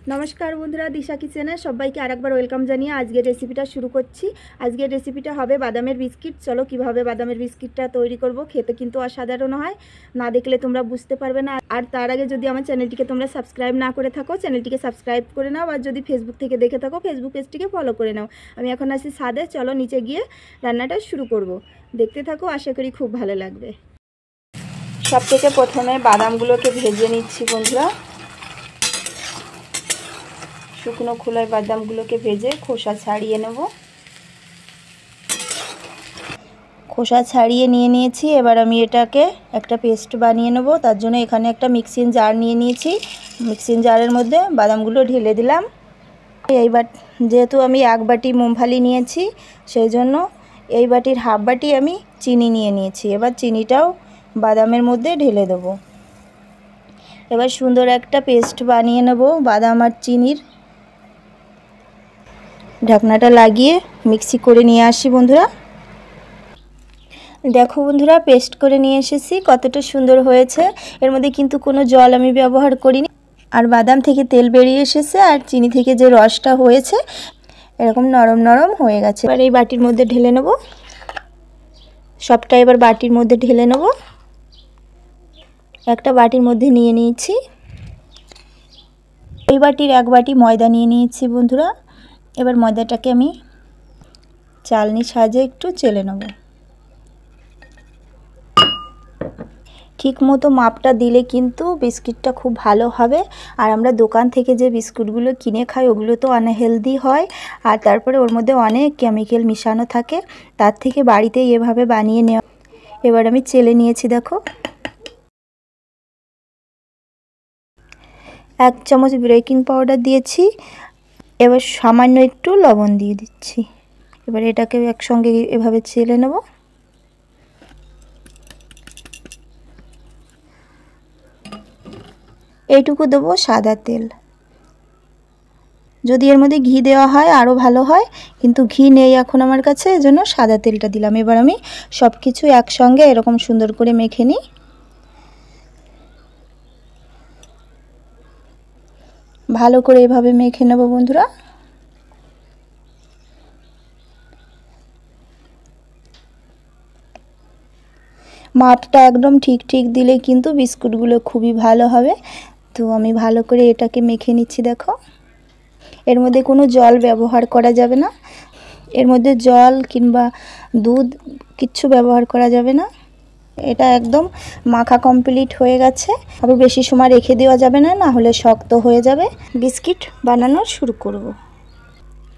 नमस्कार बंधुरा दिशा किचेने सबाइके आरेकबार वेलकाम जानिए आजकेर रेसिपिटा शुरू करছি। आजकेर रेसिपिटा হবে বাদামের বিস্কিট। চলো কিভাবে বাদামের বিস্কিটটা তৈরি করব। খেতে কিন্তু অসাধারণ হয়, না দেখলে তোমরা বুঝতে পারবে না। আর তার আগে যদি আমার চ্যানেলটিকে তোমরা সাবস্ক্রাইব না করে থাকো চ্যানেলটিকে সাবস্ক্রাইব করে নাও, আর যদি ফেসবুক থেকে দেখে থাকো ফেসবুক পেজটিকে ফলো করে নাও। আমি এখন আসি ছাদে, চলো নিচে গিয়ে রান্নাটা শুরু করব। দেখতে থাকো, আশা করি খুব ভালো লাগবে। সবথেকে প্রথমে বাদামগুলোকে ভেজে নিচ্ছি বন্ধুরা। শুকনো খোলায় বাদামগুলোকে ভেজে খোসা ছাড়িয়ে নেব। খোসা ছাড়িয়ে নিয়েছি। এবার আমি এটাকে একটা পেস্ট বানিয়ে নেব। তার জন্য এখানে একটা মিক্সিং জার নিয়ে নিয়েছি। মিক্সিং জারের মধ্যে বাদামগুলো ঢেলে দিলাম। এইবার যেহেতু আমি এক বাটি মুংফালি নিয়েছি সেই জন্য এই বাটির হাফ বাটি আমি চিনি নিয়ে নিয়েছি। এবার চিনিটাও বাদামের মধ্যে ঢেলে দেব। এবার সুন্দর একটা পেস্ট বানিয়ে নেব বাদাম আর চিনির। ঢাকনাটা লাগিয়ে মিক্সি করে নিয়ে আসি বন্ধুরা। দেখো বন্ধুরা, পেস্ট করে নিয়ে এসেছি, কতটা সুন্দর হয়েছে। এর মধ্যে কিন্তু কোনো জল আমি ব্যবহার করিনি। আর বাদাম থেকে তেল বেরিয়ে এসেছে, আর চিনি থেকে যে রসটা হয়েছে এরকম নরম নরম হয়ে গেছে। এবার এই বাটির মধ্যে ঢেলে নেব। সবটা এবার বাটির মধ্যে ঢেলে নেব। একটা বাটির মধ্যে নিয়ে নিয়েছি। ওই বাটির এক বাটি ময়দা নিয়ে নিয়েছি বন্ধুরা। এবার ময়দাটাকে আমি চালনি সাহায্যে একটু চেলে নেব। ঠিক মতো মাপটা দিলে কিন্তু বিস্কিটটা খুব ভালো হবে। আর আমরা দোকান থেকে যে বিস্কুটগুলো কিনে খাই ওগুলো তো আনহেলদি হয়, আর তারপরে ওর মধ্যে অনেক কেমিক্যাল মিশানো থাকে। তার থেকে বাড়িতেই এভাবে বানিয়ে নেওয়া। এবার আমি চেলে নিয়েছি, দেখো। 1 চামচ বেকিং পাউডার দিয়েছি। এবার সামান্য একটু লবণ দিয়ে দিচ্ছি। এবার এটাকে একসঙ্গে এভাবে চেলে নেব। এইটুকু দেবো সাদা তেল। যদি এর মধ্যে ঘি দেওয়া হয় আরও ভালো হয়, কিন্তু ঘি নেই এখন আমার কাছে, এজন্য সাদা তেলটা দিলাম। এবার আমি সব কিছু একসঙ্গে এরকম সুন্দর করে মেখে নিই। ভালো করে এভাবে মেখে নেব বন্ধুরা। মাপটা একদম ঠিক দিলে কিন্তু বিস্কুটগুলো খুবই ভালো হবে। তো আমি ভালো করে এটাকে মেখে নিচ্ছি। দেখো, এর মধ্যে কোনো জল ব্যবহার করা যাবে না। এর মধ্যে জল কিংবা দুধ কিচ্ছু ব্যবহার করা যাবে না। এটা একদম মাখা কমপ্লিট হয়ে গেছে। আবার বেশি সময় রেখে দেওয়া যাবে না, না হলে শক্ত হয়ে যাবে। বিস্কিট বানানো শুরু করব।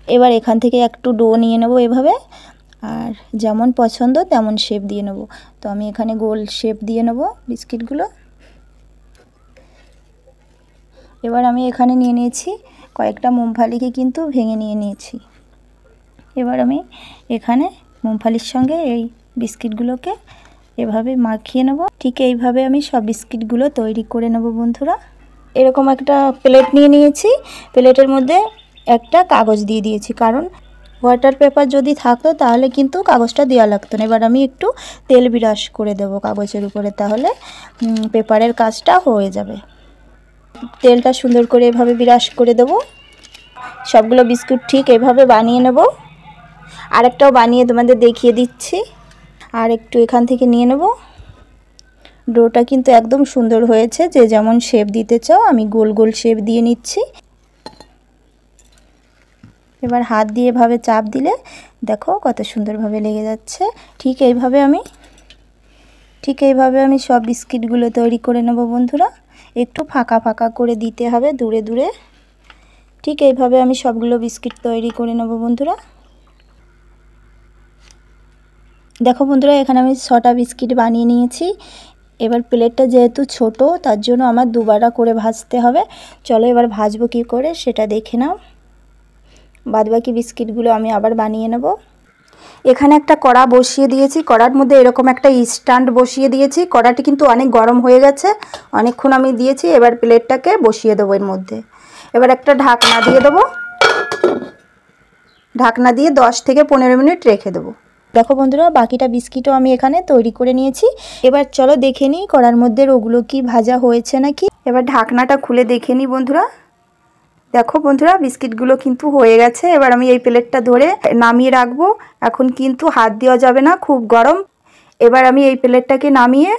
এবার এখান থেকে একটু ডো নিয়ে নেব এভাবে, আর যেমন পছন্দ তেমন শেপ দিয়ে নেব। তো আমি এখানে গোল শেপ দিয়ে নেব বিস্কিটগুলো। এবার আমি এখানে নিয়ে নিয়েছি কয়েকটা মুংফালিকে কিন্তু ভেঙে নিয়ে নিয়েছি। এবার আমি এখানে মুংফালির সঙ্গে এই বিস্কিটগুলোকে এভাবে মাখিয়ে নেব। ঠিক এইভাবে আমি সব বিস্কিটগুলো তৈরি করে নেব বন্ধুরা। এরকম একটা প্লেট নিয়ে নিয়েছি। প্লেটের মধ্যে একটা কাগজ দিয়ে দিয়েছি, কারণ ওয়াটার পেপার যদি থাকতো তাহলে কিন্তু কাগজটা দেওয়া লাগতো না। এবার আমি একটু তেল ব্রাশ করে দেব কাগজের উপরে, তাহলে পেপারের কাজটা হয়ে যাবে। তেলটা সুন্দর করে এভাবে ব্রাশ করে দেব। সবগুলো বিস্কুট ঠিক এভাবে বানিয়ে নেব। আরেকটাও বানিয়ে তোমাদের দেখিয়ে দিচ্ছি। আর একটু এখান থেকে নিয়ে নেব। ডোটা কিন্তু একদম সুন্দর হয়েছে। যে যেমন শেপ দিতে চাও আমি গোল গোল শেপ দিয়ে নিচ্ছি। এবার হাত দিয়ে এভাবে চাপ দিলে দেখো কত সুন্দরভাবে লেগে যাচ্ছে। ঠিক এইভাবে আমি সব বিস্কিটগুলো তৈরি করে নেব বন্ধুরা। একটু ফাঁকা ফাঁকা করে দিতে হবে দূরে দূরে। ঠিক এইভাবে আমি সবগুলো বিস্কিট তৈরি করে নেব বন্ধুরা। দেখো বন্ধুরা, এখানে আমি 6টা বিস্কিট বানিয়ে নিয়েছি। এবার প্লেটটা যেহেতু ছোট তার জন্য আমার দুবারা করে ভাজতে হবে। চলো এবার ভাজবো কী করে সেটা দেখে নাও। বাদবাকি বিস্কিটগুলো আমি আবার বানিয়ে নেব। এখানে একটা কড়া বসিয়ে দিয়েছি। কড়ার মধ্যে এরকম একটা স্ট্যান্ড বসিয়ে দিয়েছি। কড়াটি কিন্তু অনেক গরম হয়ে গেছে, অনেকক্ষণ আমি দিয়েছি। এবার প্লেটটাকে বসিয়ে দেবো এর মধ্যে। এবার একটা ঢাকনা দিয়ে দেবো। ঢাকনা দিয়ে 10 থেকে 15 মিনিট রেখে দেবো। দেখো বন্ধুরা, বাকিটা বিস্কিটও আমি এখানে তৈরি করে নিয়েছি। এবার চলো দেখে নিই কড়ার মধ্যে ওগুলো কি ভাজা হয়েছে নাকি। এবার ঢাকনাটা খুলে দেখে নিই বন্ধুরা। দেখো বন্ধুরা বিস্কিটগুলো কিন্তু হয়ে গেছে। এবার আমি এই প্লেটটা ধরে নামিয়ে রাখবো। এখন কিন্তু হাত দেওয়া যাবে না, খুব গরম। এবার আমি এই প্লেটটাকে নামিয়ে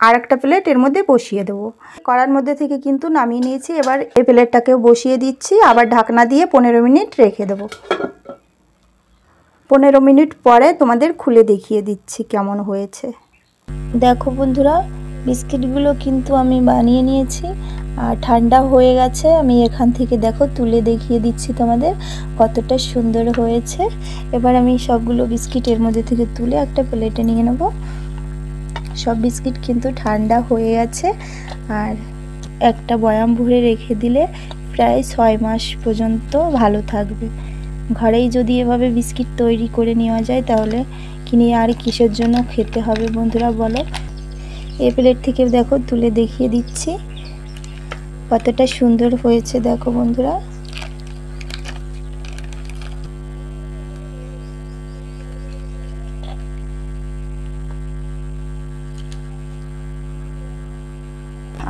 আর একটা প্লেট এর মধ্যে বসিয়ে দেবো। কড়ার মধ্যে থেকে কিন্তু নামিয়ে নিয়েছি। এবার এই প্লেটটাকেও বসিয়ে দিচ্ছি, আবার ঢাকনা দিয়ে 15 মিনিট রেখে দেবো। 15 মিনিট পরে তোমাদের খুলে দেখিয়ে দিচ্ছি কেমন হয়েছে। দেখো বন্ধুরা বিস্কিটগুলো কিন্তু আমি বানিয়ে নিয়েছি আর ঠান্ডা হয়ে গেছে। আমি এখান থেকে দেখো তুলে দেখিয়ে দিচ্ছি তোমাদের কতটা সুন্দর হয়েছে। এবার আমি সবগুলো বিস্কিট এর মধ্যে থেকে তুলে একটা প্লেটে নিয়ে নেব। সব বিস্কিট কিন্তু ঠান্ডা হয়ে গেছে আর একটা বয়াম ভরে রেখে দিলে প্রায় 6 মাস পর্যন্ত ভালো থাকবে। ঘরেই যদি এভাবে বিস্কিট তৈরি করে নেওয়া যায় তাহলে কিনে আর কিসের জন্য খেতে হবে বন্ধুরা বলো। এই প্লেট থেকে দেখো তুলে দেখিয়ে দিচ্ছি কতটা সুন্দর হয়েছে। দেখো বন্ধুরা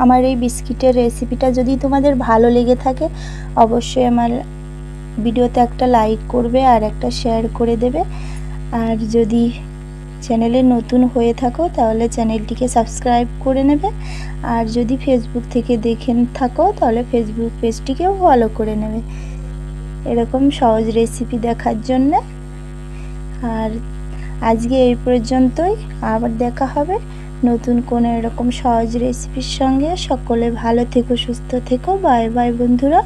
আমার এই বিস্কিটের রেসিপিটা যদি তোমাদের ভালো লেগে থাকে অবশ্যই আমার ভিডিওতে একটা লাইক করবে আর একটা শেয়ার করে দেবে। আর যদি চ্যানেলে নতুন হয়ে থাকো তাহলে চ্যানেলটিকে সাবস্ক্রাইব করে নেবে। আর যদি ফেসবুক থেকে দেখে থাকো তাহলে ফেসবুক পেজটিকেও ফলো করে নেবে এরকম সহজ রেসিপি দেখার জন্য। আর আজকে এই পর্যন্তই, আবার দেখা হবে নতুন কোনো এরকম সহজ রেসিপির সঙ্গে। সকলে ভালো থেকো, সুস্থ থেকো। বাই বাই বন্ধুরা।